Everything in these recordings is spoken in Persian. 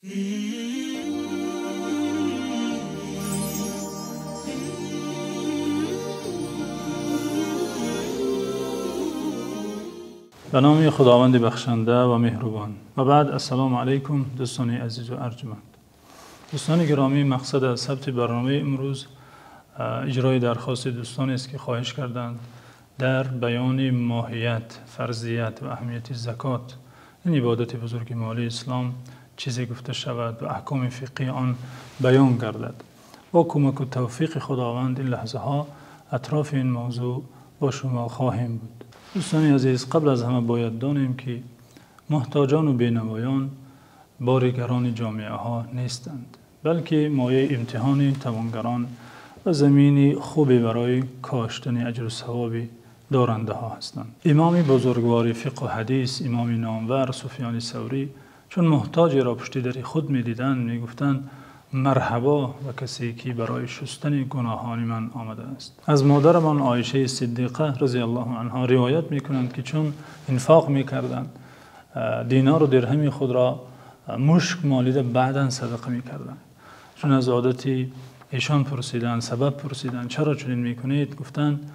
به نام خداوند بخشنده و مهربان. و بعد السلام علیکم دوستان عزیز و ارجمند. دوستان گرامی، مقصد از ثبت برنامه امروز اجرای درخواست دوستانی است که خواهش کردند در بیان ماهیت، فرضیت و اهمیت زکات، این عبادت بزرگ مالی اسلام، چیزی گفته شود و احکام فقهی آن بیان گردد. با کمک و توفیق خداوند این لحظه ها اطراف این موضوع با شما خواهیم بود. دوستان عزیز، قبل از همه باید دانیم که محتاجان و بینوایان بارگران جامعه ها نیستند، بلکه مایه امتحان توانگران و زمینی خوبی برای کاشتن اجر و ثواب دارنده ها هستند. امام بزرگوار فقه و حدیث، امام نامور سفیان ثوری، چون محتاجی را پشت در خود می دیدند می گفتند مرحبا و کسی که برای شستن گناهان من آمده است. از مادرمان عایشه صدیقه رضی الله عنها روایت می کنند که چون انفاق می کردند دینار و درهم خود را مشک مالیده بعداً صدقه می کردند. چون از عادتی ایشان پرسیدند، سبب پرسیدند چرا چنین می کنید؟ گفتند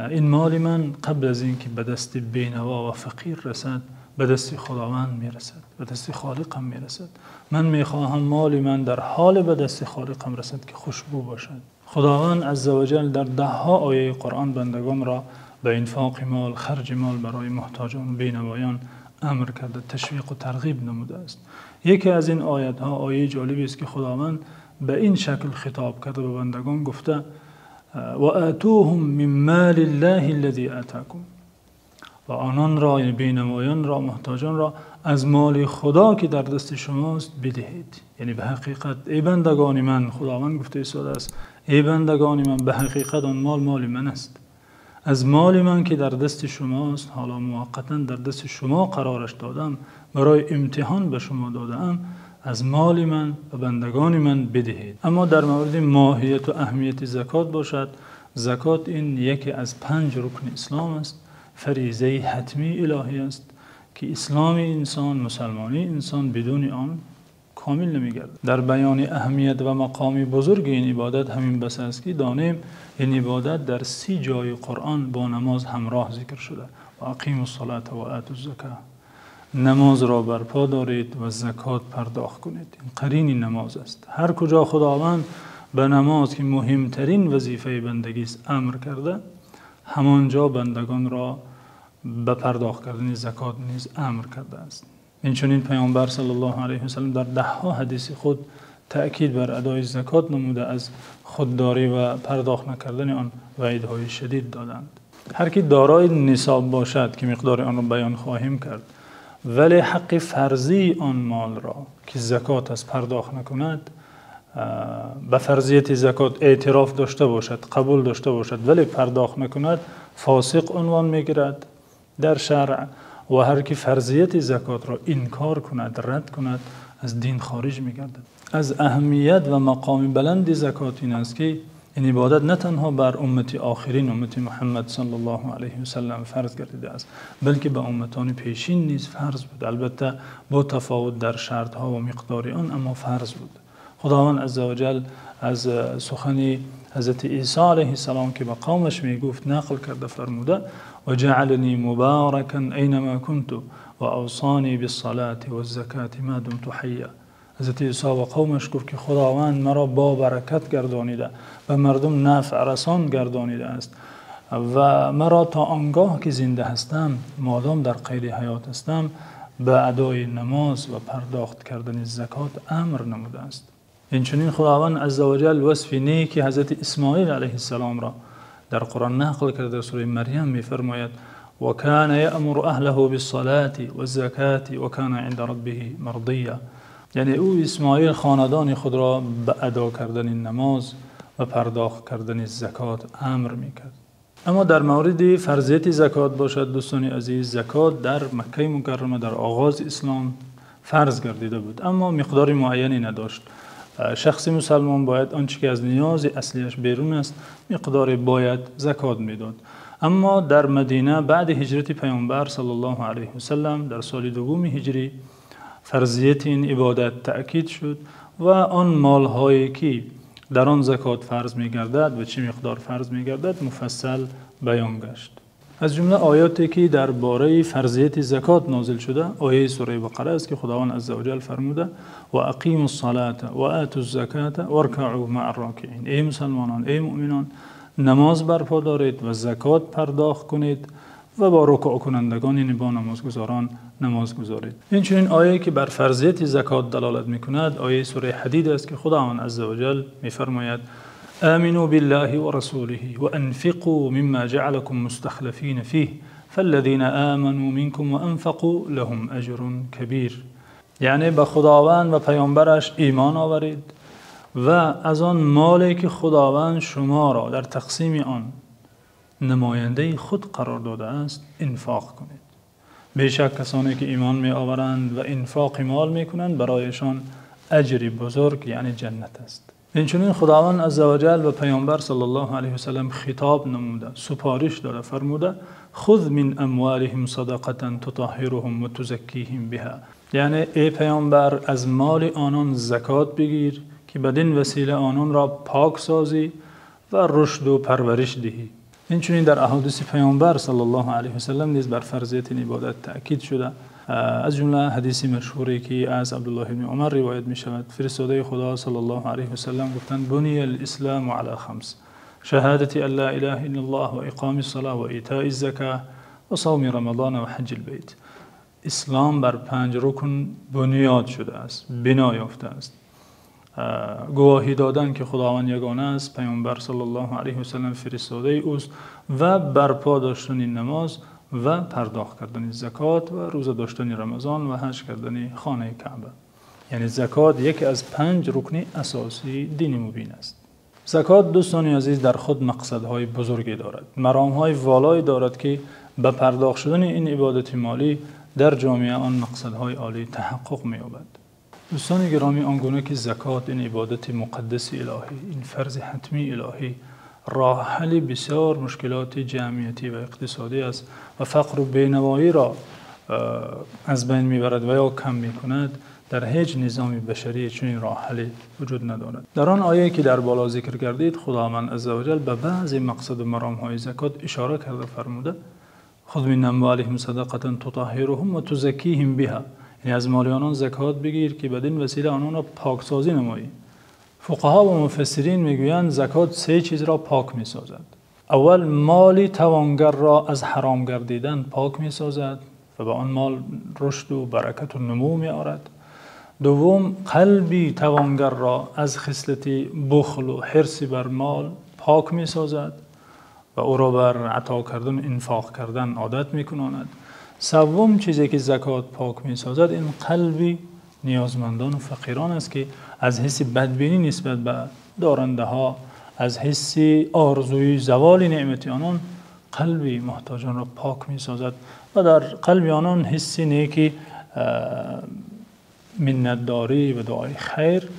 این مال من قبل از اینکه به دست بینوا و فقیر رسد به دست خداوند می رسد، به دست خالقم می رسد. من می خواهم مال من در حال به دست خالقم رسد که خوشبو باشد. خداوند عزوجل در ده ها آیه قرآن بندگان را به انفاق مال، خرج مال برای محتاجان و بینوایان امر کرده، تشویق و ترغیب نموده است. یکی از این آیات ها آیه جالبی است که خداوند به این شکل خطاب کرده به بندگان، گفته و آتوهم من مال الله الذی آتاکم، و آنان را یعنی بینوایان را، محتاجان را از مال خدا که در دست شماست بدهید. یعنی به حقیقت ای بندگان من، خداوند گفته ایستاده است ای بندگان من، به حقیقت آن مال من است. از مال من که در دست شماست، حالا موقتا در دست شما قرارش دادم، برای امتحان به شما دادم، از مال من و بندگان من بدهید. اما در مورد ماهیت و اهمیت زکات باشد، زکات این یکی از 5 رکن اسلام است، فریضه حتمی الهی است که اسلام انسان، مسلمانی انسان بدون آن کامل نمیگردد. در بیان اهمیت و مقام بزرگ این عبادت همین بس است که دانیم این عبادت در 30 جای قرآن با نماز همراه ذکر شده. و اقیموا الصلاة و آتوا الزکاة، نماز را برپا دارید و زکات پرداخت کنید. این قرین نماز است. هر کجا خداوند به نماز که مهمترین وظیفه بندگی است امر کرده، همانجا بندگان را به پرداخت کردن زکات نیز امر کرده است. این پیامبر صلی الله علیه و سلم در 10 ها حدیث خود تأکید بر ادای زکات نموده، از خودداری و پرداخت نکردن آن وعیدهای شدید دادند. هر کی دارای نصاب باشد که مقدار آن را بیان خواهیم کرد، ولی حق فرضی آن مال را که زکات از پرداخت نکند، به فرضیت زکات اعتراف داشته باشد، قبول داشته باشد، ولی پرداخت نکند، فاسق عنوان میگیرد در شرع. و هر کی فرضیت زکات را انکار کند، رد کند، از دین خارج میگردد. از اهمیت و مقام بلند زکات این است که این عبادت نه تنها بر امت آخرین، امت محمد صلی الله علیه و سلم فرض گردیده است، بلکه به امتان پیشین نیز فرض بود، البته با تفاوت در شرط ها و مقدار آن، اما فرض بود. خداوند عزوجل از سخن حضرت عیسی علیه السلام که به قومش میگفت نقل کرده، فرموده و جعلنی مبارکا اینما کنت و اوصانی بالصلاة والزکاة ما دمت حیا. حضرت عیسی و قومش گفت که خداوند مرا با برکت گردانیده، به مردم نفع رسان گردانیده است و مرا تا آنگاه که زنده هستم، مادام در قید حیات هستم، به ادای نماز و پرداخت کردن زکات امر نموده است. این خداوند عزوجل وصف نیکی حضرت اسماعیل علیه السلام را در قرآن نقل کرده. در سوره مریم می‌فرماید و کان یأمر اهله بالصلاة والزکاة و کان عند ربه مرضیا. یعنی او اسماعیل خاندان خود را به ادا کردن نماز و پرداخت کردن زکات امر میکرد. اما در مورد فرضیت زکات باشد دوستان عزیز، زکات در مکه مکرمه در آغاز اسلام فرض گردیده بود، اما مقدار معینی نداشت. شخص مسلمان باید آنچه که از نیاز اصلیش بیرون است مقدار باید زکات میداد. اما در مدینه بعد هجرت پیامبر صلی الله علیه و سلم در سال 2 هجری فرضیت این عبادت تأکید شد و آن مالهایی که در آن زکات فرض می گردد و چه مقدار فرض می گردد مفصل بیان گشت. از جمله آیاتی که درباره فرضیت زکات نازل شده آیه سوره بقره است که خداوند عزوجل فرموده و اقیموا الصلاة و آتوا الزکاة وارکعوا مع الراکعین. ای مسلمانان، ای مؤمنان، نماز برپا دارید و زکات پرداخت کنید و با رکوع کنندگان یعنی با نمازگزاران نماز گزارید. این چنین آیه که بر فرضیت زکات دلالت می‌کند آیه سوره حدید است که خداوند عزوجل می‌فرماید آمنوا بالله ورسوله وانفقوا مما جعلكم مستخلفين فيه فالذين آمنوا منكم وانفقوا لهم اجر كبير. یعنی به خداوند و پیامبرش ایمان آورید و از آن مالی که خداوند شما را در تقسیم آن نماینده خود قرار داده است انفاق کنید. بیشک کسانی که ایمان می آورند و انفاق مال می کنند برایشان اجری بزرگ یعنی جنت است. اینچنین خداوند عزوجل و پیامبر صلی الله علیه و سلم خطاب نموده، سپارش داده، فرموده خذ من اموالهم صدقه تطهرهم و تزکیهم بها. یعنی ای پیامبر از مال آنان زکات بگیر که بدین وسیله آنان را پاک سازی و رشد و پرورش دهی. اینچنین در احادیث پیامبر صلی الله علیه و سلم نیز بر فرضیت این عبادت تأکید شده. از جمله حدیثی مشهوری که از عبدالله بن عمر روایت می شود فرستاده خدا صلی الله علیه و سلم گفتند بنی الاسلام علی خمس شهادت ان لا اله الا الله و اقام الصلاه و ایتاء الزکاه و صوم رمضان و حج البیت. اسلام بر 5 رکن بنیاد شده است، بنا یافته است. گواهی دادن که خداوند یگانه است، پیامبر صلی الله علیه و سلم فرستاده اوست و برپا داشتن نماز و پرداخت کردن زکات و روزه داشتن رمضان و حج کردن خانه کعبه. یعنی زکات یکی از 5 رکن اساسی دین مبین است. زکات دوستان عزیز در خود مقصدهای بزرگی دارد، مرامهای والایی دارد که به پرداخت شدن این عبادت مالی در جامعه آن مقصدهای عالی تحقق می‌یابد. دوستان گرامی، آنگونه که زکات این عبادت مقدس الهی، این فرض حتمی الهی راه حل بسیار مشکلات جمعیتی و اقتصادی است و فقر و بینوایی را از بین میبرد و یا کم میکند، در هیچ نظام بشری چنین راه حلی وجود ندارد. در آن آیه که در بالا ذکر کردید خداوند عزوجل به بعضی مقصد و مرامهای زکات اشاره کرده، فرموده خذ من اموالهم صدقه تطهرهم و تزکیهم بها. یعنی از مال آنان زکات بگیر که بدین وسیله آنان را پاکسازی نمایی. فقها و مفسرین میگویند زکات 3 چیز را پاک میسازد. اول مالی توانگر را از حرام گردیدن پاک میسازد و به آن مال رشد و برکت و نمو میآورد. دوم قلبی توانگر را از خصلت بخل و حرص بر مال پاک میسازد و او را بر عطا کردن انفاق کردن عادت میکناند. سوم چیزی که زکات پاک میسازد این قلبی نیازمندان و فقیران است که از حس بدبینی نسبت به دارنده ها، از حس آرزوی زوال نعمت آنان قلبی محتاجان را پاک میسازد و در قلب آنان حس نیکی، منتداری و دعای خیر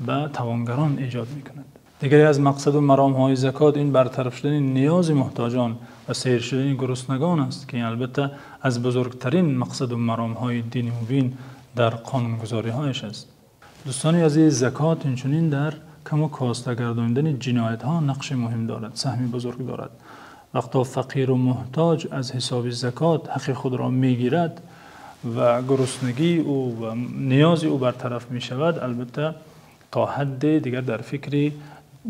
به توانگران ایجاد میکند. دیگری از مقصد و مرامهای زکات این برطرف شدن نیاز محتاجان و سیر شدن گرسنگان است که البته از بزرگترین مقصد و مرامهای دین مبین در قانونگذاری هایش است. دوستان عزیز، زکات اینچنین در کم و کاسته گرداندن جنایت ها نقش مهم دارد، سهمی بزرگ دارد. وقتا فقیر و محتاج از حساب زکات حق خود را میگیرد و گرسنگی او و نیاز او برطرف می شود، البته تا حد دیگر در فکر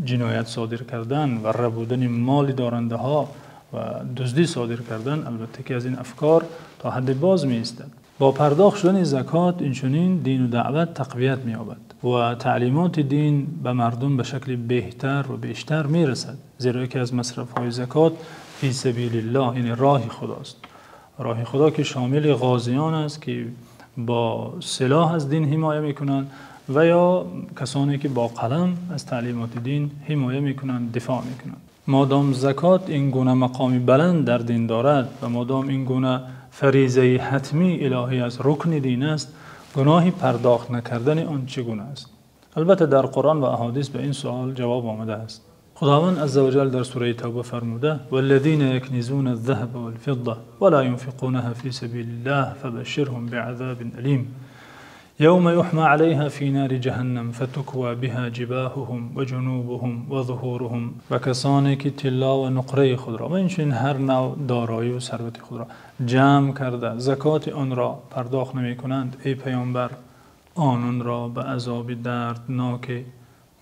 جنایت صادر کردن و ربودن مال دارنده ها و دزدی صادر کردن، البته که از این افکار تا حد باز می ایستد. با پرداخت شدن زکات اینچنین دین و دعوت تقویت می یابد و تعلیمات دین به مردم به شکل بهتر و بیشتر می رسد، زیرا که از مصرف های زکات فی سبیل الله، یعنی راه خداست. راه خدا که شامل غازیان است که با سلاح از دین حمایه می کنند و یا کسانی که با قلم از تعلیمات دین حمایه می کنند، دفاع می کنند. مادام زکات این گونه مقامی بلند در دین دارد و مادام این گونه فریضه حتمی الهی از رکن دین است، گناهی پرداخت نکردن آن چگونه است؟ البته در قرآن و احادیث به این سوال جواب آمده است. خداوند عزوجل در سوره توبه فرموده والذین یکنزون الذهب والفضه ولا ينفقونها فی سبیل الله فبشرهم بعذاب الیم. یوم یحمى علیها فی نار جهنم فتکوی بها جباههم و جنوبهم و ظهورهم، و کسانی که طلا و نقره خود را و اینچنین هر نوع دارایی و ثروت خود را جمع کرده زکات آن را پرداخت نمی کنند، ای پیامبر آنان را به عذاب دردناک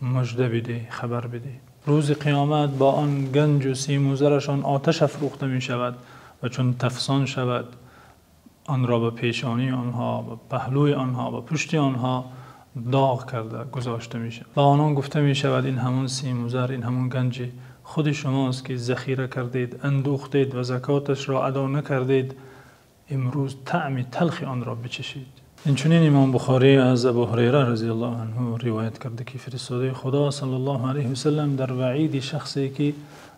مژده بده، خبر بده. روز قیامت با آن گنج و سیم و زرشان آتش افروخته می شود و چون تفسان شود آن را به پیشانی آنها، به پهلوی آنها، به پشت آنها داغ کرده گذاشته می شود. با آنان گفته می شود این همون سیم و زر، این همون گنج خود شماست که ذخیره کردید، اندوختید و زکاتش را ادا نکردید، امروز طعم تلخ آن را بچشید. اینچنین امام بخاری از ابو هریره رضی الله عنه روایت کرده که فرستاده خدا صلی الله علیه و سلم در وعید شخصی که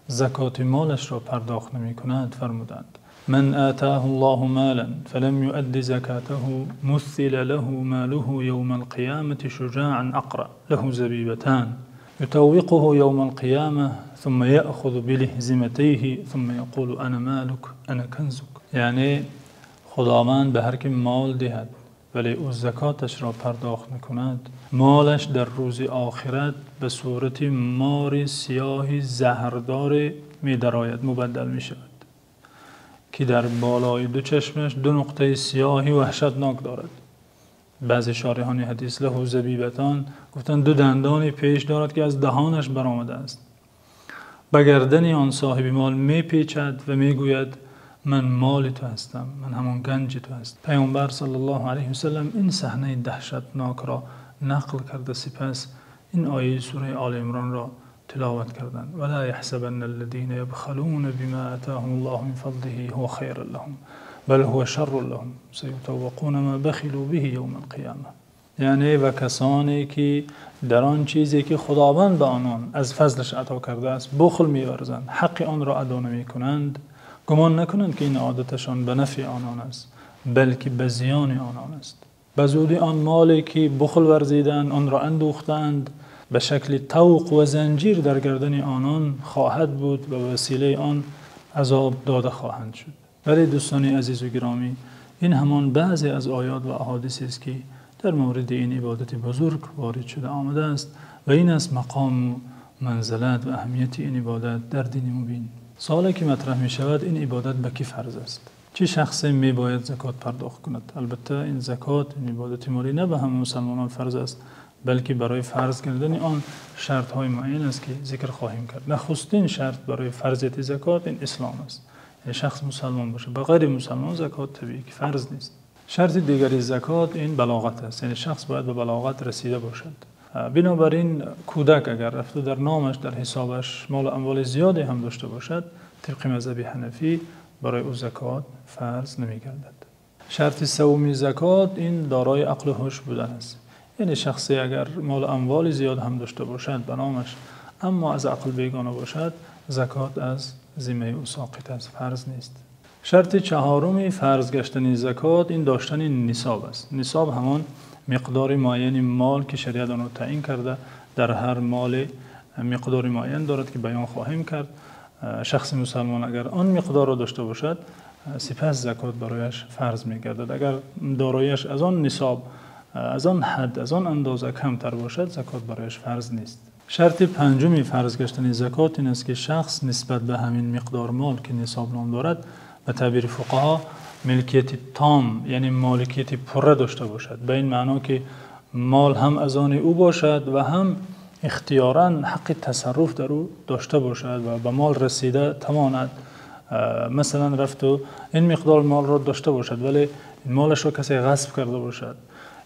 زکات مالش را پرداخت نمی کند فرمودند: من آتاه الله مالا فلم يؤد زكاته مثل له ماله يوم القيامة شجاعا أقرأ له زبيبتان يتوقه يوم القيامة ثم يأخذ بلهزمتيه ثم يقول أنا مالك أنا كنزك. یعنی خداوند به هر که مال دهد ولی او زکاتش را پرداخت نکند، مالش در روز آخرت به صورت مار سیاه زهردار می درآید، مبدل می شود که در بالای دو چشمش دو نقطه سیاهی وحشتناک دارد. بعضی شارحان حدیث له زبیبتان گفتن دو دندانی پیش دارد که از دهانش برآمده است. به گردن آن صاحب مال می پیچد و می گوید من مال تو هستم، من همون گنج تو هستم. پیامبر صلی الله علیه و سلم این صحنه دهشتناک را نقل کرده، سپس این آیه سوره آل عمران را تلاوت کردند: ولا يحسبن الذين يبخلون بما آتاهم الله من فضله هو خير لهم بل هو شر لهم سيطوقون ما بخلوا به يوم القيامه. یعنی و کسانی که در آن چیزی که خداوند به آنان از فضلش عطا کرده است بخل می‌ورزند، حق آن را ادا نمی‌کنند، گمان نکنند که این عادتشان به نفع آنان است بلکه به زیان آنان است. به زودی آن مالی که بخل ورزیدند آن را اندوختند به شکل طوق و زنجیر در گردن آنان خواهد بود و وسیله آن عذاب داده خواهند شد. ولی دوستان عزیز و گرامی، این همان بعضی از آیات و احادیث است که در مورد این عبادت بزرگ وارد شده آمده است و این است مقام و منزلت و اهمیت این عبادت در دین مبین. سوالی که مطرح می شود این عبادت به کی فرض است؟ چه شخصی می باید زکات پرداخت کند؟ البته این زکات، این عبادت مالی نه به همه مسلمانان فرض است، بلکه برای فرض کردن آن شرط های معین است که ذکر خواهیم کرد. نخستین شرط برای فرضیت زکات این اسلام است، یعنی شخص مسلمان باشه. به غیر مسلمان زکات طبیعی که فرض نیست. شرط دیگری زکات این بلاغت است، یعنی شخص باید به بلاغت رسیده باشد. بنابراین کودک اگر رفته در نامش در حسابش مال و اموال زیادی هم داشته باشد، طبق مذهب حنفی برای او زکات فرض نمی‌گردد. شرط سومی زکات این دارای عقل و هوش بودن است، یعنی شخصی اگر مال و اموال زیاد هم داشته باشد به نامش اما از عقل بیگانه باشد، زکات از ذمه او ساقط است، فرض نیست. شرط چهارمی فرض گشتن زکات این داشتن نصاب است. نصاب همان مقدار معین مال که شریعت آن را تعیین کرده، در هر مال مقدار معین دارد که بیان خواهیم کرد. شخص مسلمان اگر آن مقدار را داشته باشد سپس زکات برایش فرض می‌گردد. اگر داراییش از آن نصاب، از آن حد، از آن اندازه کمتر باشد زکات برایش فرض نیست. شرط پنجمی فرض گشتن زکات این است که شخص نسبت به همین مقدار مال که نصاب نام دارد به تعبیر فقها ملکیت تام، یعنی مالکیت پره داشته باشد، به این معنا که مال هم از آن او باشد و هم اختیاراً حق تصرف در او داشته باشد و به مال رسیده تواند. مثلا رفت و این مقدار مال را داشته باشد ولی این مالش را کسی غصب کرده باشد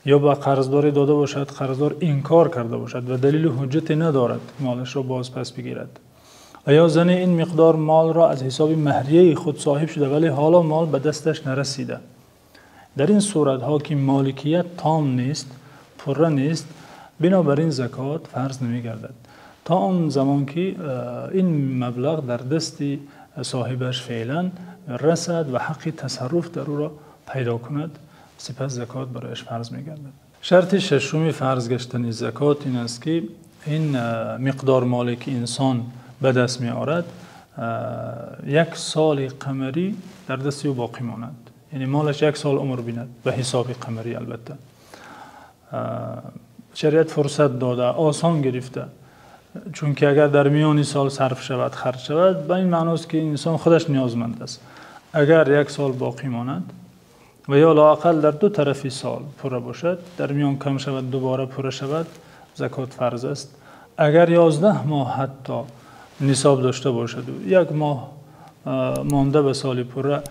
یا به قرضداری داده باشد، قرضدار انکار کرده باشد و دلیل و حجتی ندارد مالش را باز پس بگیرد. یا زن این مقدار مال را از حساب مهریه خود صاحب شده ولی حالا مال به دستش نرسیده. در این صورت ها که مالکیت تام نیست، پره نیست، بنابراین زکات فرض نمی گردد تا آن زمان که این مبلغ در دست صاحبش فعلا رسد و حق تصرف در او را پیدا کند، سپس زکات برایش فرض می گردد. شرط ششمی فرض گشتن زکات این است که این مقدار مالی که انسان به دست می آورد 1 سال قمری در دست او باقی ماند، یعنی مالش 1 سال عمر بیند به حساب قمری. البته شریعت فرصت داده، آسان گرفته. چون که اگر در میان سال صرف شود، خرج شود، به این معناست که انسان خودش نیازمند است. اگر یک سال باقی ماند و یا لااقل در دو طرفی سال پره باشد، در میان کم شود دوباره پره شود، زکات فرض است. اگر 11 ماه حتی نصاب داشته باشد و یک ماه مانده به سال پره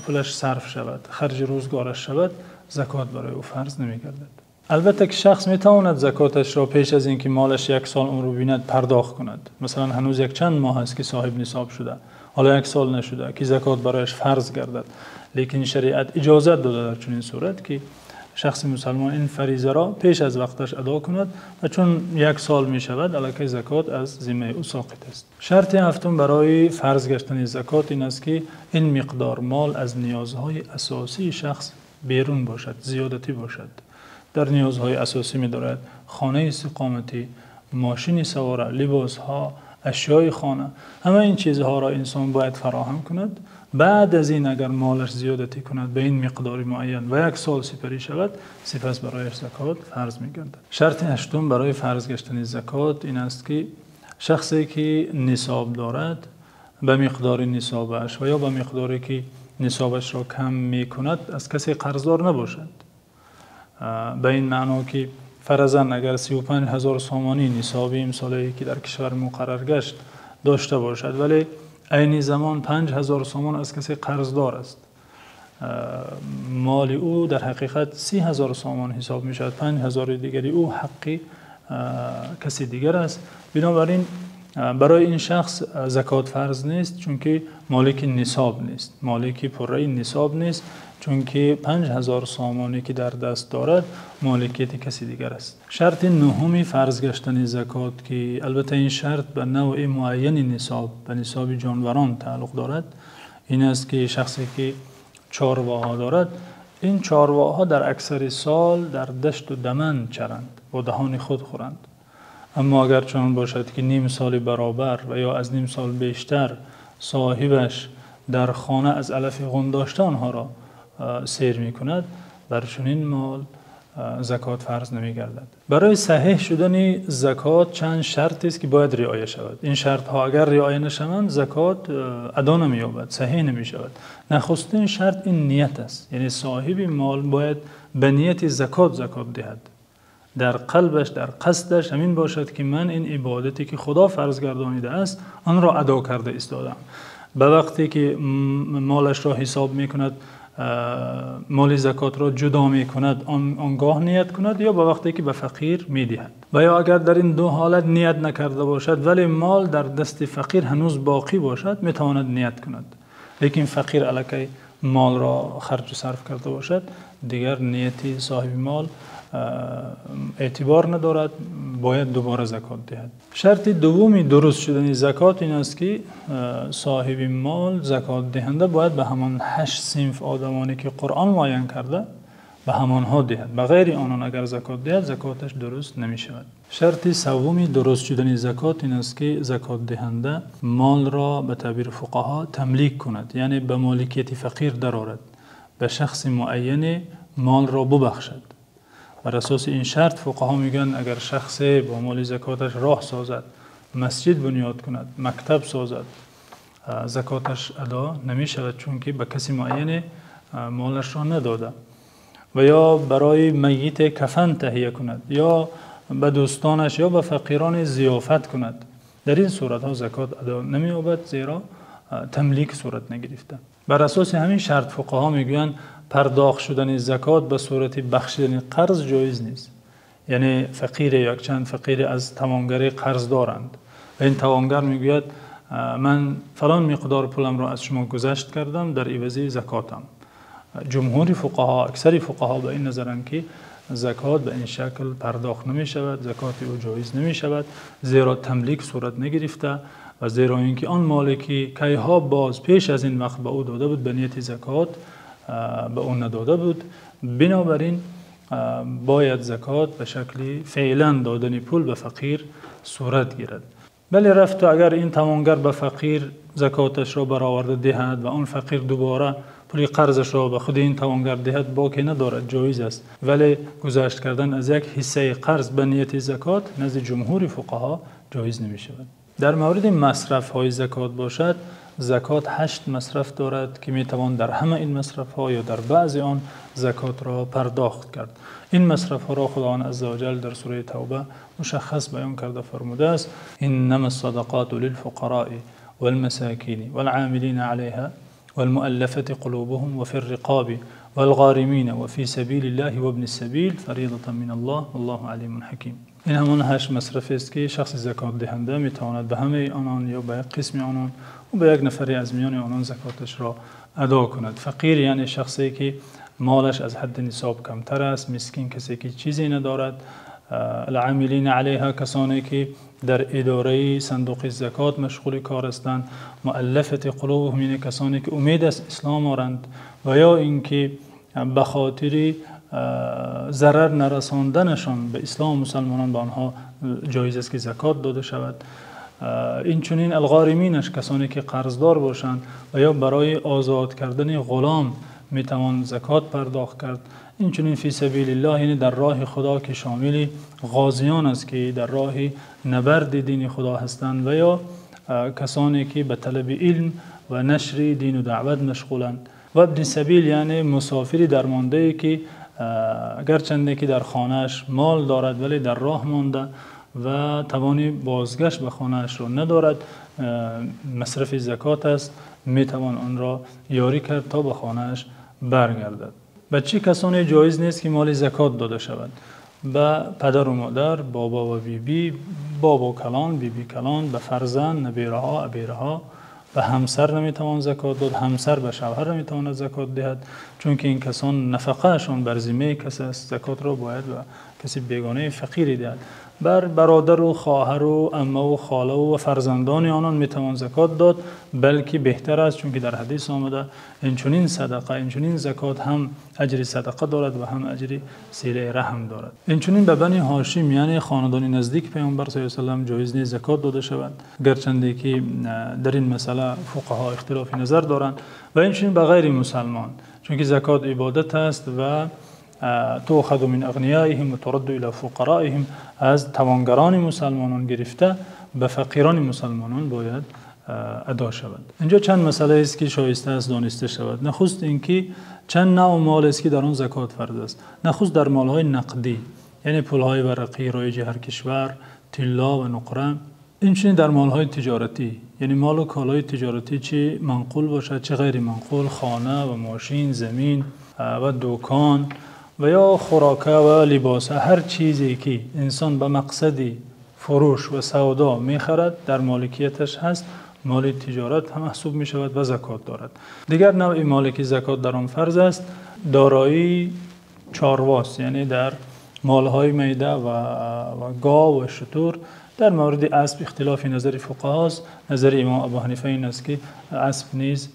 پولش صرف شود، خرج روزگارش شود، زکات برای او فرض نمی‌گردد. البته که شخص میتواند زکاتش را پیش از اینکه مالش یک سال عمر بیند پرداخت کند. مثلا هنوز یک چند ماه است که صاحب نصاب شده، حالا یک سال نشده که زکات برایش فرض گردد، لیکن شریعت اجازه داده در چنین صورت که شخص مسلمان این فریضه را پیش از وقتش ادا کند و چون یک سال می شود الکی زکات از ذمه او ساقط است. شرط هفتم برای فرض گشتن زکات این است که این مقدار مال از نیازهای اساسی شخص بیرون باشد، زیادتی باشد. در نیازهای اساسی می دارد خانه استقامتی، ماشین سواره، لباس ها، اشیای خانه، همه این چیزها را انسان باید فراهم کند. بعد از این اگر مالش زیادتی کند به این مقدار معین و یک سال سپری شود، سپس برایش زکات فرض می گردد. شرط هشتم برای فرض گشتن زکات این است که شخصی که نصاب دارد به مقدار نصابش و یا به مقداری که نصابش را کم می کند از کسی قرضدار نباشد. به این معنا که فرضاً اگر 35,000 سامانی نصابی امسالی که در کشور مقرر گشت داشته باشد ولی عین زمان 5,000 سامان از کسی قرضدار است، مال او در حقیقت 30,000 سامان حساب می شود، 5,000 دیگری او حقی کسی دیگر است. بنابراین برای این شخص زکات فرض نیست چون که مالک نصاب نیست، مالک پره نصاب نیست، چون که 5,000 سامانی که در دست دارد مالکیت کسی دیگر است. شرط نهمی فرض گشتن زکات که البته این شرط به نوع معین نصاب، به نصاب جانوران تعلق دارد، این است که شخصی که چارواها دارد، این چارواها در اکثر سال در دشت و دمن چرند، با دهان خود خورند. اما اگر چنان باشد که نیم سال برابر و یا از نیم سال بیشتر صاحبش در خانه از علف غن داشته آنها را سیر می کند، بر چنین مال زکات فرض نمی گردد. برای صحیح شدن زکات چند شرط است که باید رعایت شود. این شرط ها اگر رعایت نشوند زکات ادا نمی یابد، صحیح نمی شود. نخستین شرط این نیت است، یعنی صاحب مال باید به نیت زکات دهد. در قلبش، در قصدش همین باشد که من این عبادتی که خدا فرض گردانیده است آن را ادا کرده ایستادم. به وقتی که مالش را حساب می کند، مال زکات را جدا می کند، آنگاه نیت کند، یا به وقتی که به فقیر می دهد. و یا اگر در این دو حالت نیت نکرده باشد ولی مال در دست فقیر هنوز باقی باشد، می تواند نیت کند. لیکن فقیر الکی مال را خرج و صرف کرده باشد، دیگر نیتی صاحب مال اعتبار ندارد، باید دوباره زکات دهد. شرط دومی درست شدن زکات این است که صاحب مال، زکات دهنده، باید به همان 8 صنف آدمانی که قرآن معین کرده به همانها دهد. به غیر آنان اگر زکات دهد زکاتش درست نمی شود. شرط سومی درست شدن زکات این است که زکات دهنده مال را به تعبیر فقها تملیک کند، یعنی به مالکیت فقیر درآورد، به شخص معین مال را ببخشد. بر اساس این شرط فقها میگن اگر شخص با مال زکاتش راه سازد، مسجد بنیاد کند، مکتب سازد، زکاتش ادا نمی شود چون که به کسی معین مالش را نداده. و یا برای میت کفن تهیه کند، یا به دوستانش یا به فقیران ضیافت کند، در این صورت ها زکات ادا نمی یابد، زیرا تملیک صورت نگرفته. بر اساس همین شرط فقها میگویند پرداخت شدن زکات به صورت بخشیدن قرض جایز نیست. یعنی فقیر، یک چند فقیر از توانگری قرض دارند و این توانگر میگوید من فلان مقدار پولم را از شما گذشت کردم در عوض زکاتم. جمهور فقها، اکثر فقها به این نظرند که زکات به این شکل پرداخت نمی شود، زکات او جایز نمی شود، زیرا تملیک صورت نگرفته و زیرا اینکه آن مالکی کیها باز پیش از این وقت به او داده بود به نیت زکات به اون نداده بود. بنابراین باید زکات به شکلی فعلا دادن پول به فقیر صورت گیرد. بلی رفت اگر این توانگر به فقیر زکاتش را برآورده دهد و اون فقیر دوباره پولی قرضش را به خود این توانگر دهد باکی ندارد، جایز است، ولی گذشت کردن از یک حصه قرض به نیت زکات نزد جمهور فقها جایز نمی شود. در مورد مصرف های زکات باشد، زکات 8 مصرف دارد که می توان در همه این مصرف ها یا در بعضی آن زکات را پرداخت کرد. این مصرف ها را خداوند عزوجل در سوره توبه مشخص بیان کرده فرموده است: انما الصدقات للفقراء والمساكين والعاملين عليها والمؤلفة قلوبهم وفي الرقاب والغارمين وفي سبيل الله وابن السبيل فريضة من الله والله عليم حكيم. این همان 8 مصرف است که شخص زکات دهنده می تواند به همه آنان یا به قسم آنان و به یک نفری از میان آنان زکاتش را ادا کند. فقیر یعنی شخصی که مالش از حد نصاب کمتر است، مسکین کسی که چیزی ندارد، العاملین علیها کسانی که در اداره صندوق زکات مشغول کار هستند، مؤلفت قلوبهم یعنی کسانی که امید از اسلام دارند و یا اینکه به خاطر ضرر نرساندنشان به اسلام مسلمانان به آنها جایز است که زکات داده شود. این چنین الغارمینش کسانی که قرضدار باشند و یا برای آزاد کردن غلام می توان زکات پرداخت کرد. این چنین فی سبیل الله یعنی در راه خدا که شامل غازیان است که در راه نبرد دین خدا هستند و یا کسانی که به طلب علم و نشر دین و دعوت مشغولند. و ابن سبیل یعنی مسافری درمانده که گرچنده که در خانهش مال دارد ولی در راه مانده و توانی بازگشت به خانهش را ندارد، مصرف زکات است، می توان آن را یاری کرد تا به خانهش برگردد. به چه کسانی جایز نیست که مال زکات داده شود؟ به پدر و مادر، بابا و بیبی، بابا کلان، بیبی کلان، به فرزند، نبیره ها، عبیره ها. به همسر نمیتوان زکات داد، همسر به شوهر نمیتواند زکات دهد، چون که این کسان نفقهشان بر ذمه کسی است. زکات را باید به کسی بیگانه فقیری دهد. بر برادر و خواهر و عمه و خاله و فرزندان آنان میتوان زکات داد، بلکه بهتر است، چون که در حدیث آمده این چنین صدقه، این چنین زکات هم اجر صدقه دارد و هم اجر صله رحم دارد. این چنین به بنی هاشم یعنی خاندان نزدیک پیامبر صلی الله علیه و سلم جایز نیست زکات داده شود، گرچنده که در این مسئله فقها اختلاف نظر دارند. و این چنین به غیر مسلمان، چون که زکات عبادت است و تؤخذ من اغنیائهم و ترد الی فقرائهم، از توانگران مسلمانان گرفته به فقیران مسلمانان باید ادا شود. اینجا چند مسئله است که شایسته است دانسته شود. نخست اینکه چند نوع مال است که در آن زکات فرض است. نخست در مالهای نقدی یعنی پولهای ورقی رایج هر کشور، طلا و نقره. این چنین در مالهای تجارتی یعنی مال و کالای تجارتی، چه منقول باشد چه غیر منقول، خانه و ماشین، زمین و دکان و یا خوراکه و لباس، هر چیزی که انسان به مقصد فروش و سودا میخرد در مالکیتش هست، مال تجارت هم محسوب می شود و زکات دارد. دیگر نوع مالی که زکات در آن فرض است دارایی چارواست، یعنی در مالهای میده و گاو و شتر. در مورد اسب اختلاف نظر فقها است. نظر امام ابو حنیفه این است که اسب نیز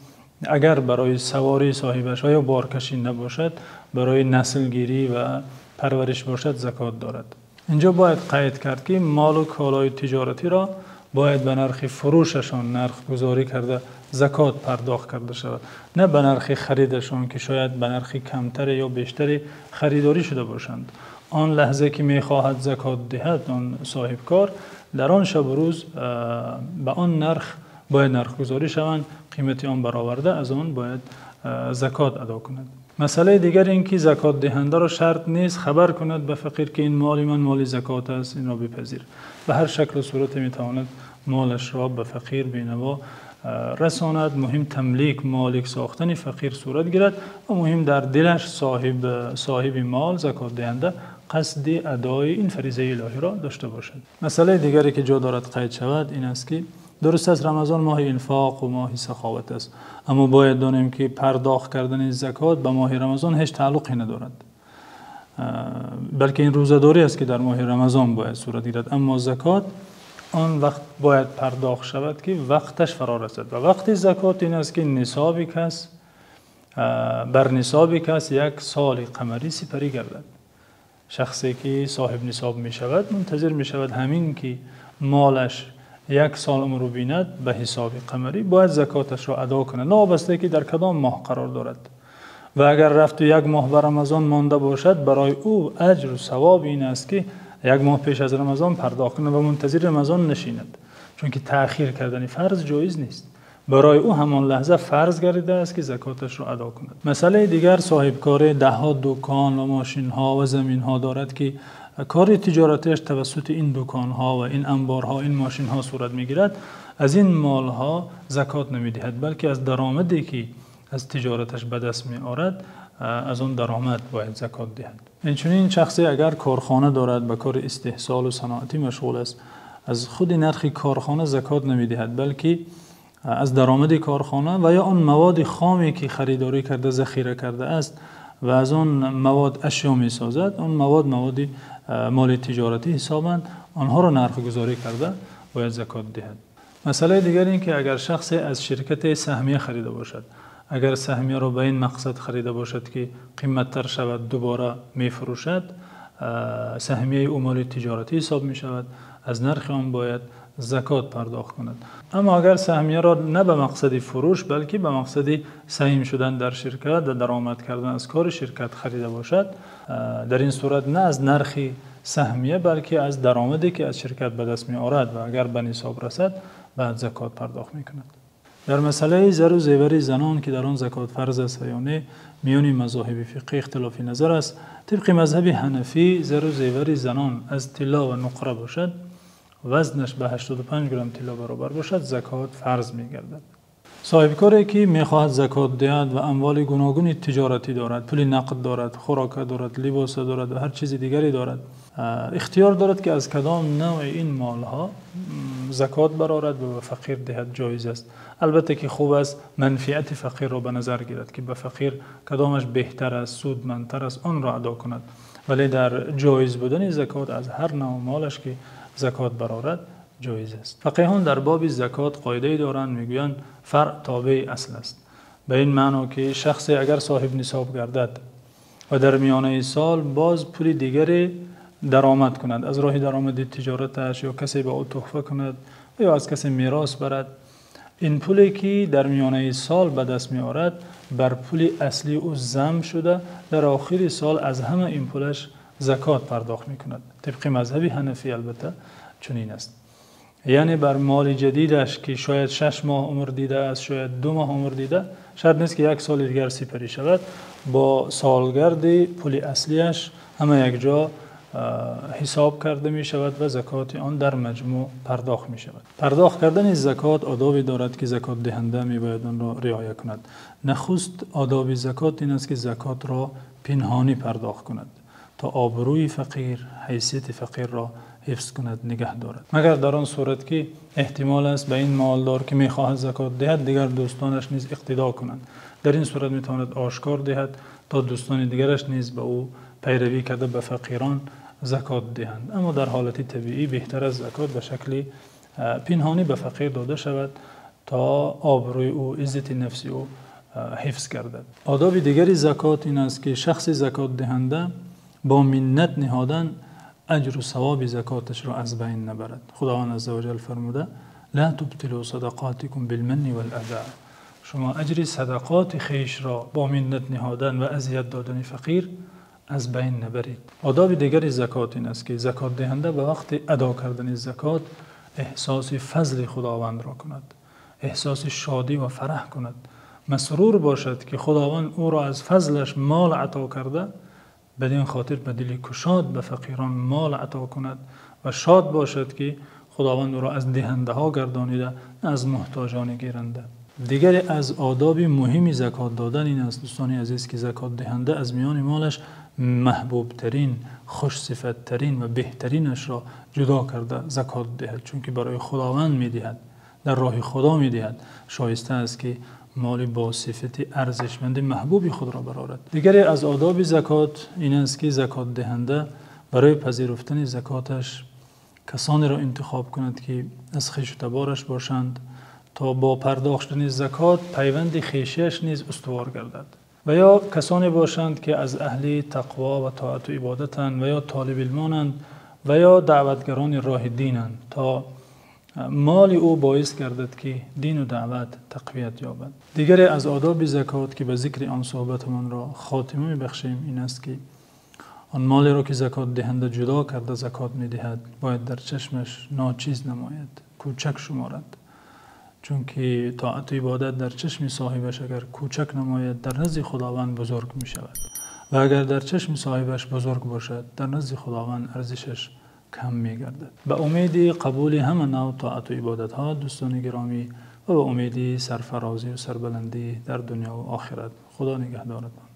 اگر برای سواری صاحبش یا بارکشی نباشد، برای نسل گیری و پرورش باشد زکات دارد. اینجا باید قید کرد که مال و کالای تجارتی را باید به نرخ فروششان نرخ گذاری کرده زکات پرداخت کرده شود، نه به نرخ خریدشان که شاید به نرخ کمتر یا بیشتر خریداری شده باشند. آن لحظه که میخواهد زکات دهد آن صاحب کار، در آن شب و روز به آن نرخ باید نرخ گذاری شوند، قیمت آن برآورده از آن باید زکات ادا کند. مسئله دیگر این که زکات دهنده را شرط نیست خبر کند به فقیر که این مال من مال زکات است، این را بپذیر. به هر شکل و صورت میتواند مالش را به فقیر بینوا رساند. مهم تملیک مالک ساختن فقیر صورت گیرد و مهم در دلش صاحب مال زکات دهنده قصد ادای این فریضه الهی را داشته باشد. مسئله دیگری که جا دارد قید شود این است که درست است رمضان ماه انفاق و ماه سخاوت است، اما باید دانیم که پرداخت کردن زکات به ماه رمضان هیچ تعلقی ندارد، بلکه این روزه‌داری است که در ماه رمضان باید صورت گیرد. اما زکات آن وقت باید پرداخت شود که وقتش فرا رسد و وقت زکات این است که نصاب کس بر نصاب کس یک سال قمری سپری گردد. شخصی که صاحب نصاب می شود منتظر می شود همین که مالش یک سال عمر رو بیند به حساب قمری باید زکاتش را ادا کند، نه وابسته که در کدام ماه قرار دارد. و اگر رفت و یک ماه بر رمضان مانده باشد، برای او اجر و ثواب این است که یک ماه پیش از رمضان پرداخت کند و منتظر رمضان نشیند، چون که تأخیر کردن فرض جایز نیست. برای او همان لحظه فرض گردیده است که زکاتش را ادا کند. مسئله دیگر، صاحبکار دهها دکان و ماشین ها و زمین ها دارد که کار تجارتش توسط این دکان ها و این انبارها، این ماشین ها صورت میگیرد. از این مال ها زکات نمیدهد، بلکه از درآمدی که از تجارتش به دست می آورد از اون درآمد باید زکات دهد. این شخصی اگر کارخانه دارد، به کار استحصال و صنعتی مشغول است، از خود نرخ کارخانه زکات نمیدهد، بلکه از درآمد کارخانه و یا آن مواد خامی که خریداری کرده ذخیره کرده است و از آن مواد اشیا می سازد، آن مواد مال تجارتی حسابند، آنها را نرخ گذاری کرده باید زکات دهد. مسئله دیگر این که اگر شخصی از شرکت سهمیه خریده باشد، اگر سهمیه را به این مقصد خریده باشد که قیمت‌تر شود دوباره می فروشد، سهمیه او مال تجارتی حساب می شود، از نرخ آن باید زکات پرداخت کند. اما اگر سهمیه را نه به مقصد فروش بلکه به مقصد سهم شدن در شرکت و درآمد کردن از کار شرکت خریده باشد، در این صورت نه از نرخ سهمیه بلکه از درآمدی که از شرکت به دست می آورد و اگر به نصاب رسد بعد زکات پرداخت می کند. در مسئله زر و زیور زنان که در آن زکات فرض است یا نه، میان مذاهب فقهی اختلافی نظر است. طبق مذهب حنفی زر و زیور زنان از طلا و نقره باشد، وزنش به 85 گرم طلا برابر باشد، زکات فرض می گردد. صاحبکاری که می خواهد زکات دهد و اموال گوناگون تجارتی دارد، پول نقد دارد، خوراک دارد، لباس دارد و هر چیز دیگری دارد، اختیار دارد که از کدام نوع این مال ها زکات برآورد و به فقیر دهد، جایز است. البته که خوب است منفعت فقیر را به نظر گیرد که به فقیر کدامش بهتر است، سودمندتر است، آن را ادا کند. ولی در جایز بودن زکات از هر نوع مالش که زکات برآورد جایز است. فقیهان در باب زکات قاعده دارند، میگویند فرع تابع اصل است. به این معنی که شخصی اگر صاحب نصاب گردد و در میانه سال باز پول دیگری درآمد کند، از راه درآمد تجارتش یا کسی به او تحفه کند یا از کسی میراث برد، این پولی که در میانه سال به دست می آورد بر پول اصلی او ضم شده، در آخر سال از همه این پولش زکات پرداخت می کند. طبق مذهب حنفی البته چنین است. یعنی بر مال جدیدش که شاید 6 ماه عمر دیده است، شاید 2 ماه عمر دیده، شاید نیست که 1 سال دیگر سپری شود، با سالگرد پول اصلیش همه یک جا حساب کرده می شود و زکات آن در مجموع پرداخت می شود. پرداخت کردن زکات آدابی دارد که زکات دهنده می باید آن را رعایت کند. نخست آداب زکات این است که زکات را پنهانی پرداخت کند تا آبروی فقیر، حیثیت فقیر را حفظ کند، نگه دارد. مگر در آن صورت که احتمال است به این مالدار که می خواهد زکات دهد دیگر دوستانش نیز اقتدا کنند، در این صورت می تواند آشکار دهد تا دوستان دیگرش نیز به او پیروی کرده به فقیران زکات دهند. اما در حالت طبیعی بهتر از زکات به شکل پنهانی به فقیر داده شود تا آبروی او، عزت نفسی او حفظ گردد. آداب دیگری زکات این است که شخص زکات دهنده با منت نهادن اجر و ثواب زکاتش را از بین نبرد. خداوند عزوجل فرموده لا تبطلوا صدقاتکم بالمن والاذى. شما اجر صدقات خیش را با منت نهادن و اذیت دادن فقیر از بین نبرید. آداب دیگری زکات این است که زکات دهنده به وقت ادا کردن زکات احساس فضل خداوند را کند، احساس شادی و فرح کند، مسرور باشد که خداوند او را از فضلش مال عطا کرده، بدین خاطر به دل گشاد به فقیران مال عطا کند و شاد باشد که خداوند او را از دهنده ها گردانیده، نه از محتاجان گیرنده. دیگری از آداب مهمی زکات دادن این است دوستان عزیز که زکات دهنده از میان مالش محبوب ترین، خوش صفت ترین و بهترینش را جدا کرده زکات دهد، چون که برای خداوند میدهد، در راه خدا میدهد. شایسته است که مال با صفت ارزشمند محبوب خود را برآورد. دیگری از آداب زکات این است که زکات دهنده برای پذیرفتن زکاتش کسانی را انتخاب کند که از خویش و تبارش باشند تا با پرداختن زکات پیوند خویشیش نیز استوار گردد، و یا کسانی باشند که از اهل تقوا و طاعت و عبادتند و یا طالب علمانند و یا دعوتگران راه دینند تا مال او باعث گردد که دین و دعوت تقویت یابد. دیگری از آداب زکات که به ذکر آن صحبتمان را خاتمه می‌بخشیم این است که آن مالی را که زکات دهنده جدا کرده زکات می‌دهد باید در چشمش ناچیز نماید، کوچک شمارد، چون که طاعت و عبادت در چشم صاحبش اگر کوچک نماید در نزد خداوند بزرگ می شود و اگر در چشم صاحبش بزرگ باشد در نزد خداوند ارزشش کم می گردد. به امید قبول همه نوع طاعت و عبادت ها دوستان گرامی و به امید سرفرازی و سربلندی در دنیا و آخرت. خدا نگهدارتان.